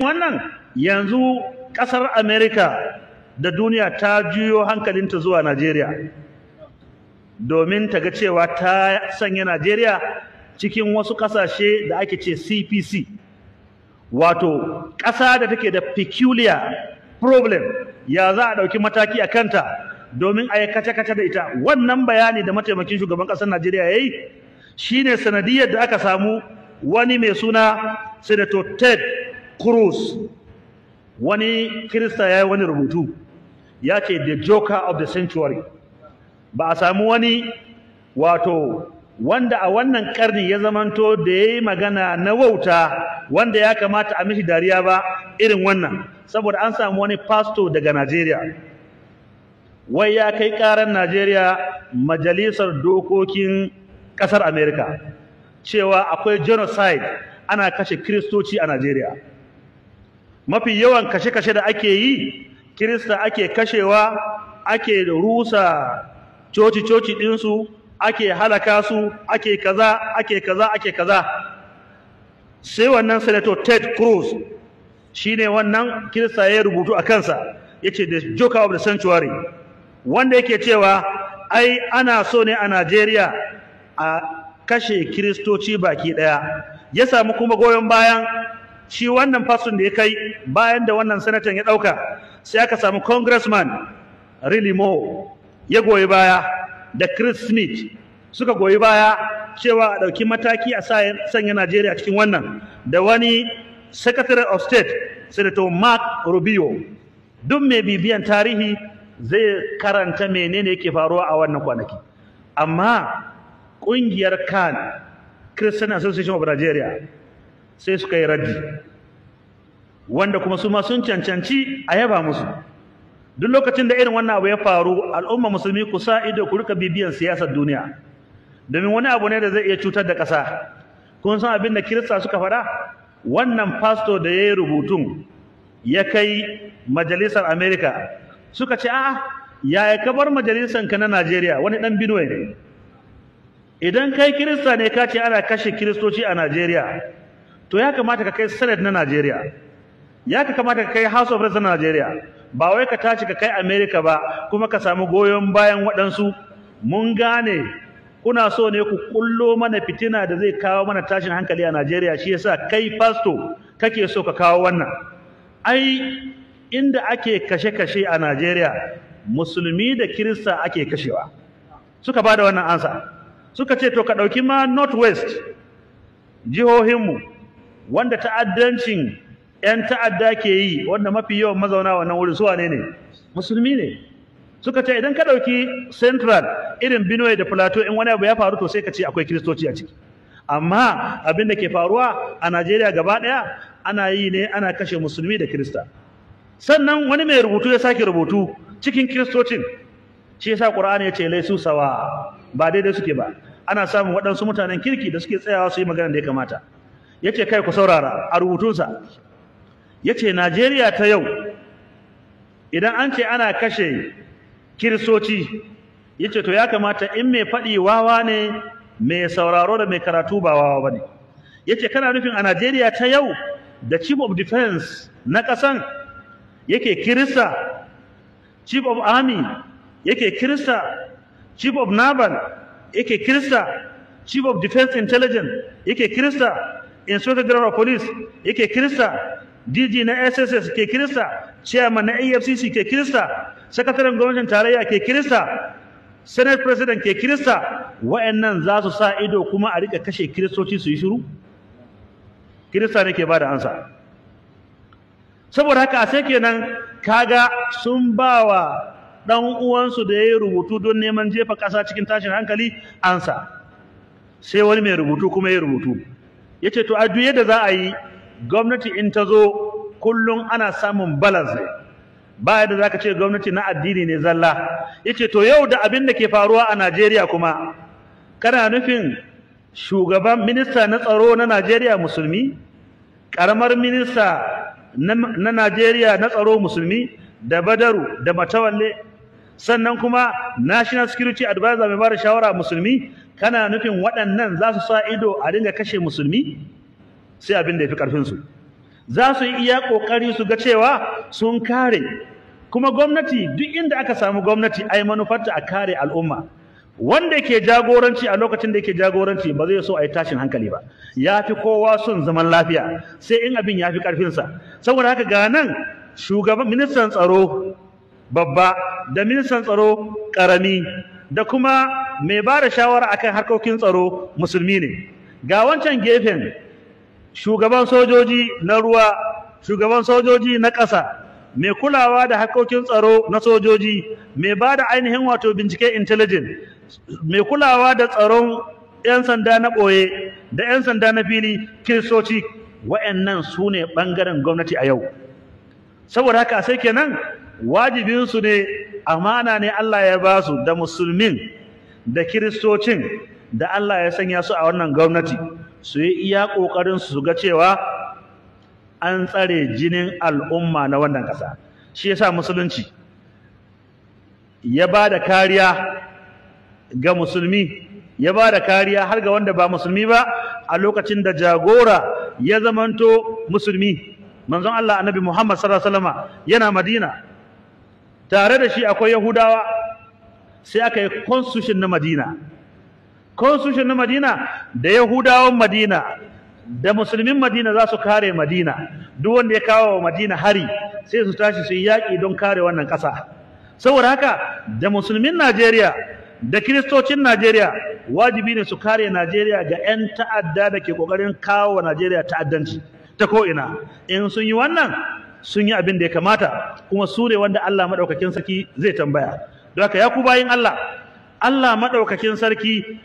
wannan yanzu ƙasar Amerika da duniya ta juyo hankalinta zuwa Najeriya domin ta ga cewa ta sanya Najeriya cikin wasu ƙasashe da ake ce CPC, wato ƙasa da take da peculiar problem, ya za a ɗauki mataki a kanta domin a yi kace-kace da ita. Wannan bayani da mataimakin shugaban ƙasar Najeriya ya yi shi ne sanadiyar da aka samu wani mai suna Senator Ted Cruz, wani Kirista ya yi wani rubutu ya ce the joker of the century. Ba a samu wani wato wanda a wannan karni ya zamanto da ya yi magana na wauta wanda ya kamata a mishi dariya ba irin wannan, saboda an samu wani pastor daga Najeriya wai ya kai karan Najeriya majalisar dokokin kasar Amerika cewa akwai genocide, ana kashe Kiristoci a Najeriya. Mafi yawan kashe-kashe da ake yi Kirista ake kashewa, ake rusa coci-coci ɗinsu, ake halaka su, ake kaza, ake kaza, ake kaza. Sai wannan Senator Ted Cruz shine wannan Kirista ya rubutu a kansa, yace the joker of the sanctuary, wanda yake cewa ai ana so ne a Najeriya a kashe Kiristoci baki daya. Ya samu kuma goyon bayan shi wannan fasun da ya kai bayan da wannan sanatan ya dauka, sai aka samu congressman Riley Moore ya goyi baya da Chris Smith suka goyi baya cewa a dauki mataki a sanya Najeriya cikin wannan, da wani Secretary of State Senator Mark Rubio. Duk mai bibiyan tarihi zai karanta menene yake faruwa a wannan kwanaki. Amma kungiyar CAN, Christian Association of Nigeria, sai suka yi raddi, wanda kuma su ma sun cancanci a yaba musu. Duk lokacin da irin wannan abu ya faru, al'umma musulmi ku sa ido ku rika bibiyan siyasar duniya, domin wani abu ne da zai iya cutar da ƙasa. Kun san abin da Kirista suka faɗa? Wannan pastor da ya yi rubutun ya kai majalisar Amerika, suka ce a'a yaya ka bar majalisar ka na Najeriya, wani ɗan Benue ne. Idan kai Kirista ne ka ce ana kashe Kiristoci a Najeriya, to ya kamata ka kai Senate na Najeriya, ya kamata ka kai House of Representatives na Najeriya, ba wai ka tashi ka kai America ba kuma ka samu goyon bayan waɗansu. Mun gane kuna so ne ku kullo mana fitina da zai kawo mana tashin hankali a Najeriya, shi yasa kai pastor kake so ka kawo wannan. Ai inda ake kashe-kashe a Najeriya, musulmi da Kirista ake kashewa. Suka bada wannan ansa. Suka ce to ka ɗauki ma Northwest, jihohinmu wanda ta'addancin 'yan ta'adda ke yi, wanda mafi yawan mazauna wannan wurin su wane ne? Musulmi ne. Suka ce idan ka ɗauki Central irin Benue da Plateau, in wani abu ya faru to sai ka ce akwai Kiristoci a ciki. Amma abin da ke faruwa a Najeriya gaba ɗaya ana yi ne, ana kashe musulmi da Kirista. Sannan wani mai rubutu ya sake rubutu cikin Kiristocin, shi yasa Qur'ani ya ce laisu sawa, ba daidai suke ba. Ana samun waɗansu mutanen kirki da suke tsayawa su yi magana da ya kamata. Yace kai ku saurara a rubutunsa, yace Najeriya ta yau idan an ce ana kashe Kiristoci, yace to ya kamata in mai faɗi wawa ne, mai sauraro da mai karatu ba wawa bane. Yace kana nufin a Najeriya ta yau da Chief of Defense na ƙasan yake Kirista, Chief of Army yake Kirista, Chief of Naval yake Kirista, Chief of Defense Intelligence yake Kirista, Inspector General of Police yake Kirista, DG na SSS ke Kirista, Chairman na AFCC ke Kirista, Sakataren Gwamnatin Tarayya ke Kirista, Senate President ke Kirista. Wa'annan za su sa ido kuma a rika kashe Kiristoci su yi shiru? Kirista ne ke bada ansa. Saboda haka sai kenan kaga sun bawa dan uwansu da yayi rubutu don neman jefa ƙasa cikin tashin hankali ansa. Sai wani mai rubutu kuma yayi rubutu, yace to a duk yadda za a yi, gwamnati in ta zo kullum ana samun balance, ba yadda zaka ce gwamnati na addini ne zalla. Yace to yau da abin da ke faruwa a Najeriya kuma, kana nufin shugaban minista na tsaro na Najeriya musulmi, karamar minista na Najeriya na tsaro musulmi, da Badaru da Matawalle, sannan kuma National Security Advisor mai bada shawara musulmi, kana nufin waɗannan za su sa ido a dinga kashe musulmi? Sai abin da ya fi ƙarfinsu. za su yi iya kokari su ga cewa sun kare. Kuma gwamnati, duk inda aka samu gwamnati ai manufarta a kare al'umma. Wanda yake jagoranci a lokacin da yake jagoranci ba zai so a yi tashin hankali ba, ya fi kowa son zaman lafiya, sai in abin ya fi ƙarfinsa. Saboda haka ga nan shugaban ministan tsaro babba da ministan tsaro ƙarami da kuma mai ba da shawara akan harkokin tsaro musulmi ne. Ga wancan gefen shugaban sojoji na ruwa, shugaban sojoji na ƙasa, mai kulawa da harkokin tsaro na sojoji, mai ba da ainihin wato bincike intelligence, mai kulawa da tsaron 'yan sanda na ɓoye da 'yan sanda na fili, kiristoci. Wa'annan su ne ɓangaren gwamnati a yau. Saboda haka sai kenan wajibinsu ne, amana ne Allah ya ba su, da musulmin da kiristocin da Allah ya sanya su a wannan gwamnati, su yi iya ƙoƙarin su ga cewa an tsare jinin al'umma na wannan ƙasa. Shi yasa musulunci ya ba da kariya ga musulmi, ya ba da kariya har ga wanda ba musulmi ba a lokacin da jagora ya zamanto musulmi. Manzon Allah Annabi Muhammad sallallahu alaihi wasallam yana Madina, tare da shi akwai Yahudawa, sai aka yi constitution na Madina. Constitution na Madina da Yahudawan Madina da musulmin Madina za su kare Madina. Duk wanda ya kawo wa Madina hari sai su tashi su yi yaƙi don kare wannan ƙasa. Saboda haka da musulmin Najeriya da kiristocin Najeriya wajibi ne su kare Najeriya ga 'yan ta'adda da ke ƙoƙarin kawo wa Najeriya ta'addanci ta ko'ina. In sun yi wannan, sun yi abin da ya kamata, kuma su ne wanda Allah maɗaukakin sarki zai tambaya. Don haka ya ku bayin Allah, Allah maɗaukakin sarki